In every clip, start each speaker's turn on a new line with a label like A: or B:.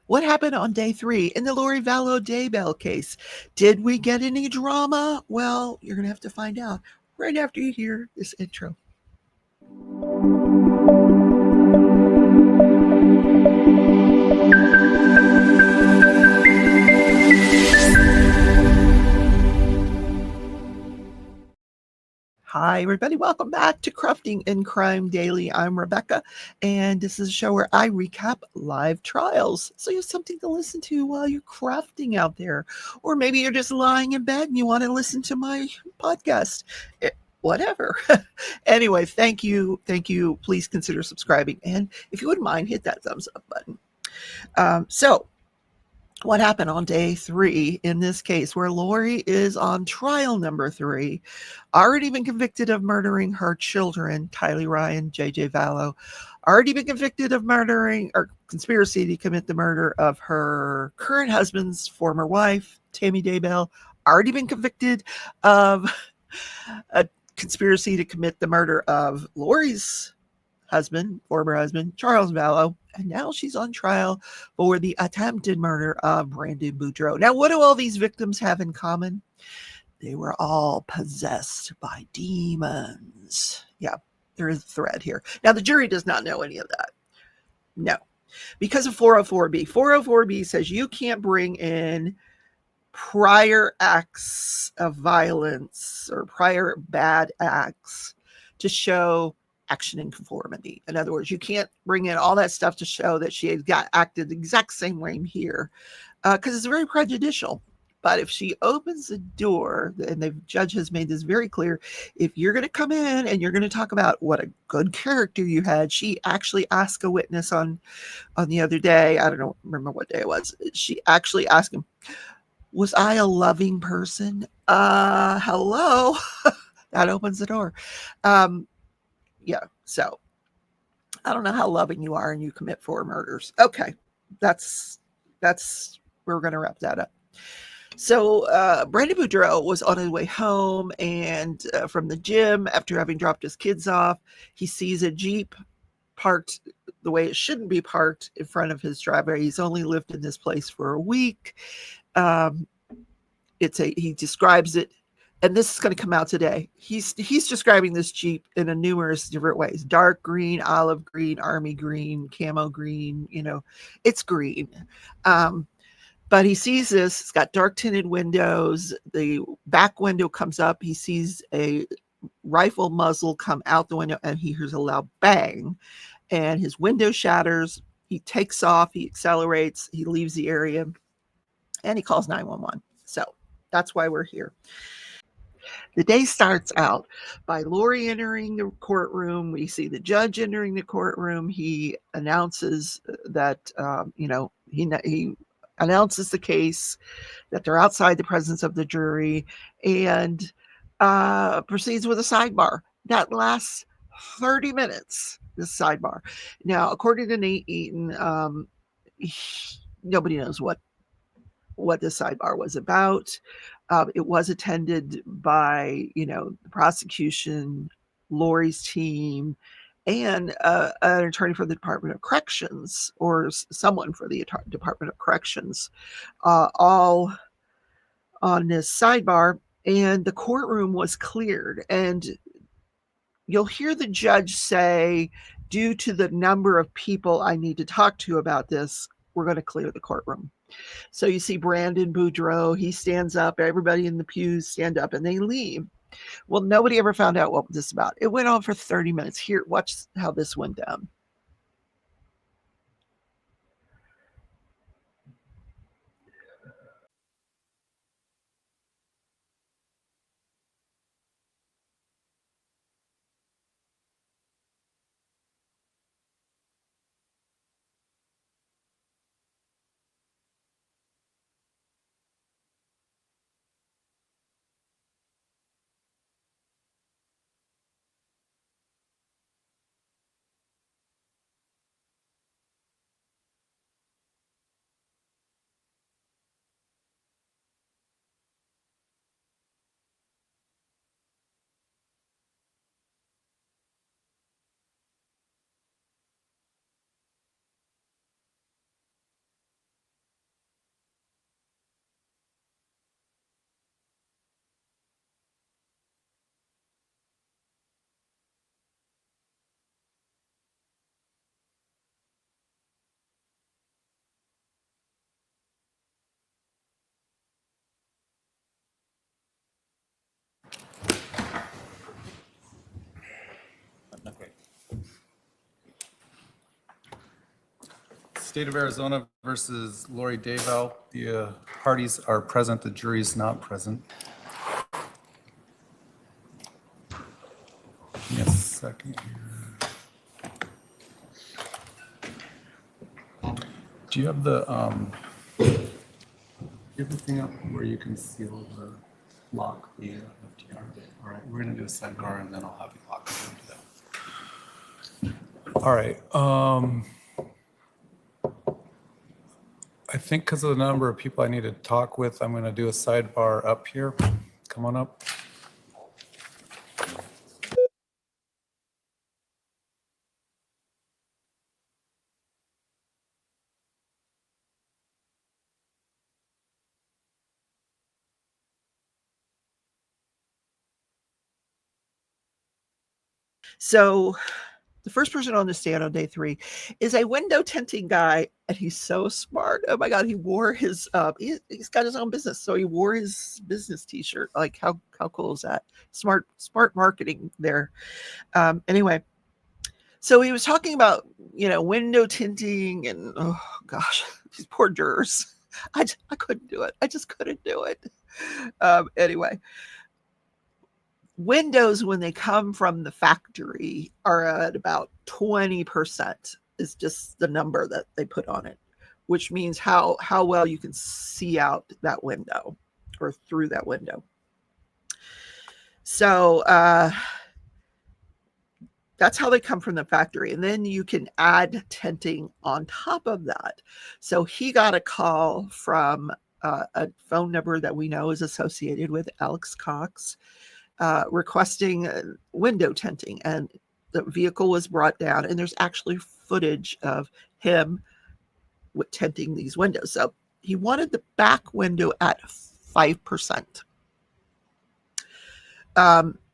A: What happened on day 3 in the Lori Vallow Daybell case? Did we get any drama? Well, you're going to have to find out right after you hear this intro. Hi, everybody. Welcome back to Crafting in Crime Daily. I'm Rebecca, and this is a show where I recap live trials. So you have something to listen to while you're crafting out there. Or maybe you're just lying in bed and you want to listen to my podcast. Whatever. Anyway, thank you. Thank you. Please consider subscribing. And if you wouldn't mind, hit that thumbs up button. So, what happened on day 3 in this case where Lori is on trial number 3, already been convicted of murdering her children, Tylee and JJ Vallow, already been convicted of murdering or conspiracy to commit the murder of her current husband's former wife, Tammy Daybell, already been convicted of a conspiracy to commit the murder of Lori's husband, former husband, Charles Vallow, and now she's on trial for the attempted murder of Brandon Boudreax. Now, what do all these victims have in common? They were all possessed by demons. Yeah, there is a thread here. Now, the jury does not know any of that. No, because of 404B. 404B says you can't bring in prior acts of violence or prior bad acts to show action in conformity. In other words, you can't bring in all that stuff to show that she had acted the exact same way here because it's very prejudicial. But if she opens the door, and the judge has made this very clear, if you're going to come in and you're going to talk about what a good character you had, she actually asked a witness on the other day, I don't remember what day it was, she actually asked him, was I a loving person? Hello. That opens the door. Yeah, so I don't know how loving you are and you commit 4 murders. Okay, that's we're going to wrap that up. So Brandon Boudreax was on his way home and from the gym after having dropped his kids off. He sees a Jeep parked the way it shouldn't be parked in front of his driveway. He's only lived in this place for a week. He describes it, and this is going to come out today. He's describing this Jeep in a numerous different ways: dark green, olive green, army green, camo green. It's green. But he sees this. It's got dark tinted windows. The back window comes up. He sees a rifle muzzle come out the window, and he hears a loud bang, and his window shatters. He takes off. He accelerates. He leaves the area, and he calls 911. So that's why we're here. The day starts out by Lori entering the courtroom. We see the judge entering the courtroom. He announces that, he announces the case, that they're outside the presence of the jury, and proceeds with a sidebar. That lasts 30 minutes, this sidebar. Now, according to Nate Eaton, nobody knows what the sidebar was about. It was attended by, the prosecution, Lori's team, and an attorney for the Department of Corrections, or someone for the Department of Corrections, all on this sidebar. And the courtroom was cleared. And you'll hear the judge say, due to the number of people I need to talk to about this, we're going to clear the courtroom. So you see Brandon Boudreax, he stands up, everybody in the pews stand up, and they leave. Well, nobody ever found out what this is about. It went on for 30 minutes. Here, watch how this went down.
B: State of Arizona versus Lori Daybell. The parties are present, the jury is not present. Give me a second here. Do you have the thing up where you can seal the lock the FTR? All right, we're gonna do a sidebar and then I'll have you lock it into that. All right. I think because of the number of people I need to talk with, I'm going to do a sidebar up here. Come on up.
A: So the first person on the stand on day 3 is a window tinting guy, and he's so smart. Oh my God, he wore his, he's got his own business. So he wore his business t-shirt. Like how cool is that? Smart marketing there. Anyway, so he was talking about, window tinting and, oh gosh, these poor jurors. I couldn't do it. I just couldn't do it. Anyway, windows, when they come from the factory, are at about 20% is just the number that they put on it, which means how well you can see out that window or through that window. So that's how they come from the factory. And then you can add tinting on top of that. So he got a call from a phone number that we know is associated with Alex Cox, requesting window tinting, and the vehicle was brought down, and there's actually footage of him with tinting these windows. So he wanted the back window at 5%.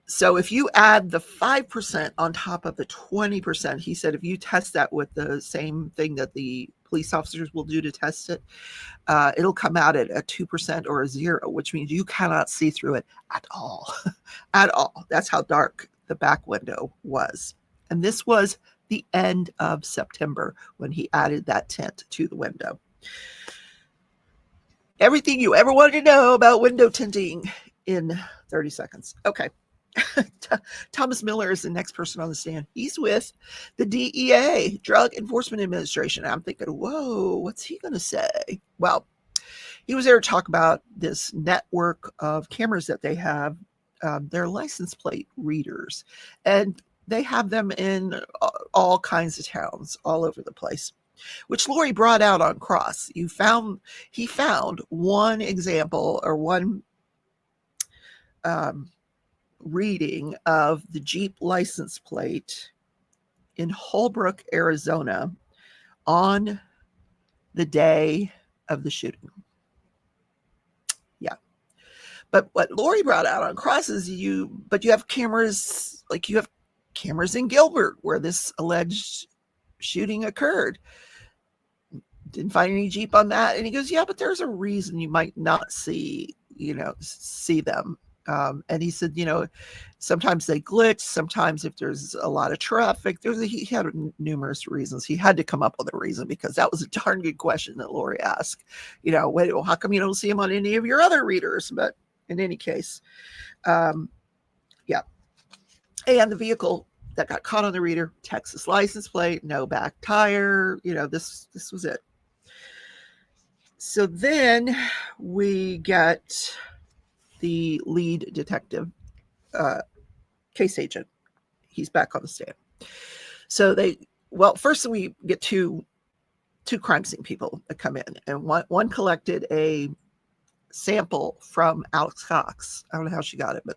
A: So if you add the 5% on top of the 20%, he said, if you test that with the same thing that the police officers will do to test it, it'll come out at a 2% or a 0, which means you cannot see through it at all. At all. That's how dark the back window was. And this was the end of September when he added that tint to the window. Everything you ever wanted to know about window tinting in 30 seconds. Okay. Thomas Miller is the next person on the stand. He's with the DEA, Drug Enforcement Administration. I'm thinking, whoa, what's he going to say? Well, he was there to talk about this network of cameras that they have. They're license plate readers, and they have them in all kinds of towns all over the place, which Lori brought out on cross. He found one example or one reading of the Jeep license plate in Holbrook, Arizona on the day of the shooting. Yeah. But what Lori brought out on cross is you have cameras, like you have cameras in Gilbert where this alleged shooting occurred. Didn't find any Jeep on that. And he goes, yeah, but there's a reason you might not see them. And he said, sometimes they glitch. Sometimes if there's a lot of traffic, he had numerous reasons. He had to come up with a reason because that was a darn good question that Lori asked. How come you don't see him on any of your other readers? But in any case, yeah. And the vehicle that got caught on the reader, Texas license plate, no back tire. This was it. So then we get the lead detective, case agent. He's back on the stand. So first we get two crime scene people that come in, and one collected a sample from Alex Cox. I don't know how she got it, but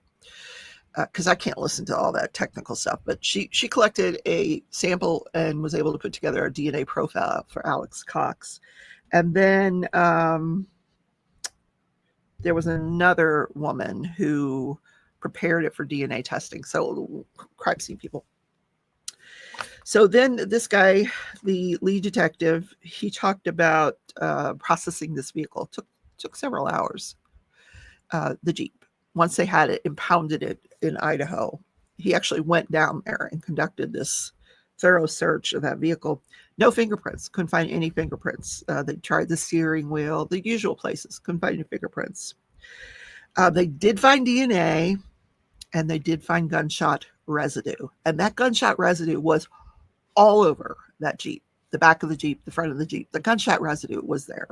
A: because I can't listen to all that technical stuff, but she collected a sample and was able to put together a DNA profile for Alex Cox. And then there was another woman who prepared it for DNA testing. So crime scene people. So then this guy, the lead detective, he talked about processing this vehicle. Took several hours. The Jeep. Once they had it, impounded it in Idaho. He actually went down there and conducted this thorough search of that vehicle. No fingerprints. Couldn't find any fingerprints. They tried the steering wheel, the usual places. Couldn't find any fingerprints. They did find DNA, and they did find gunshot residue. And that gunshot residue was all over that Jeep. The back of the Jeep, the front of the Jeep. The gunshot residue was there.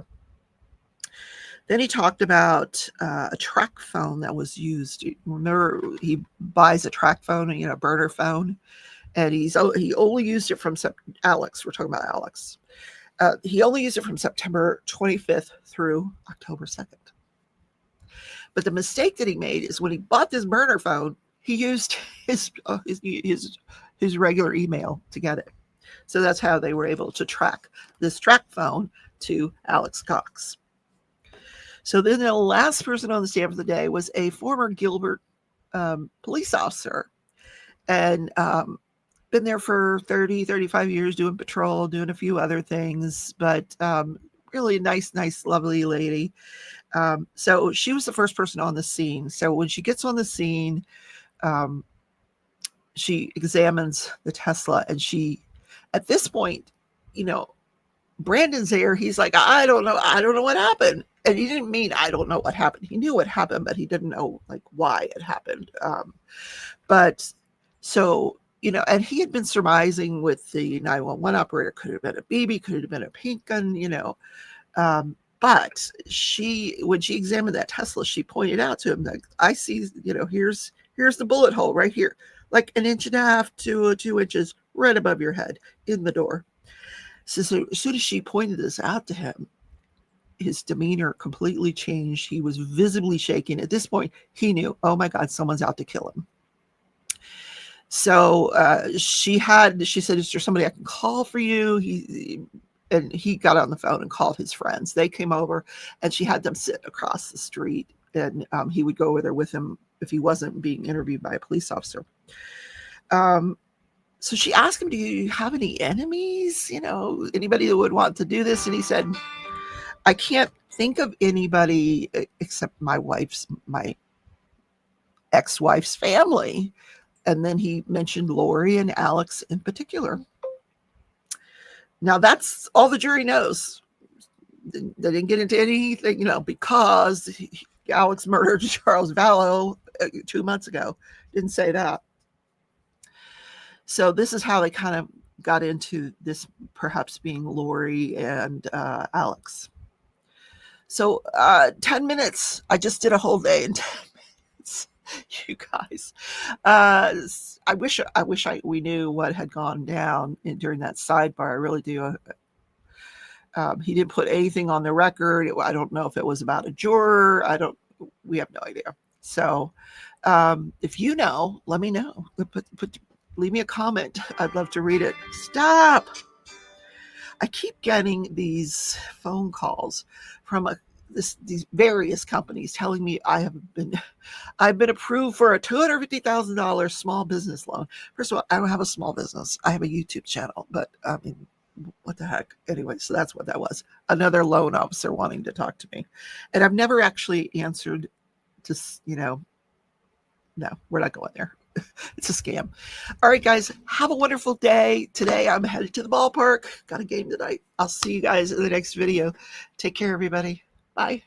A: Then he talked about a track phone that was used. Remember, he buys a track phone, a burner phone, and he only used it from Alex. We're talking about Alex. He only used it from September 25th through October 2nd. But the mistake that he made is when he bought this burner phone, he used his regular email to get it. So that's how they were able to track this track phone to Alex Cox. So then the last person on the stand for the day was a former Gilbert police officer, and been there for 30, 35 years doing patrol, doing a few other things, but really nice, lovely lady. So she was the first person on the scene. So when she gets on the scene, she examines the Tesla, and at this point, Brandon's there. He's like, I don't know what happened. And he didn't mean, I don't know what happened. He knew what happened, but he didn't know why it happened. But so, and he had been surmising with the 911 operator, could have been a BB, could have been a pink gun, but when she examined that Tesla, she pointed out to him that I see, here's the bullet hole right here, like 1.5 inches to 2 inches right above your head in the door. So as soon as she pointed this out to him, his demeanor completely changed. He was visibly shaking. At this point, he knew, oh my God, someone's out to kill him. So she said, is there somebody I can call for you? He got on the phone and called his friends. They came over, and she had them sit across the street, and he would go over there with him if he wasn't being interviewed by a police officer. So she asked him, do you have any enemies? Anybody that would want to do this? And he said, I can't think of anybody except my ex-wife's family. And then he mentioned Lori and Alex in particular. Now that's all the jury knows. They didn't get into anything, because Alex murdered Charles Vallow 2 months ago. Didn't say that. So this is how they kind of got into this perhaps being Lori and Alex. So 10 minutes. I just did a whole day in 10 minutes. You guys, I wish we knew what had gone down during that sidebar. I really do. He didn't put anything on the record. I don't know if it was about a juror. We have no idea. So if you know, let me know. Leave me a comment. I'd love to read it. Stop. I keep getting these phone calls from these various companies telling me I've been approved for a $250,000 small business loan. First of all, I don't have a small business. I have a YouTube channel, but I mean, what the heck? Anyway, so that's what that was. Another loan officer wanting to talk to me. And I've never actually answered no, we're not going there. It's a scam. All right, guys, have a wonderful day. Today, I'm headed to the ballpark. Got a game tonight. I'll see you guys in the next video. Take care, everybody. Bye.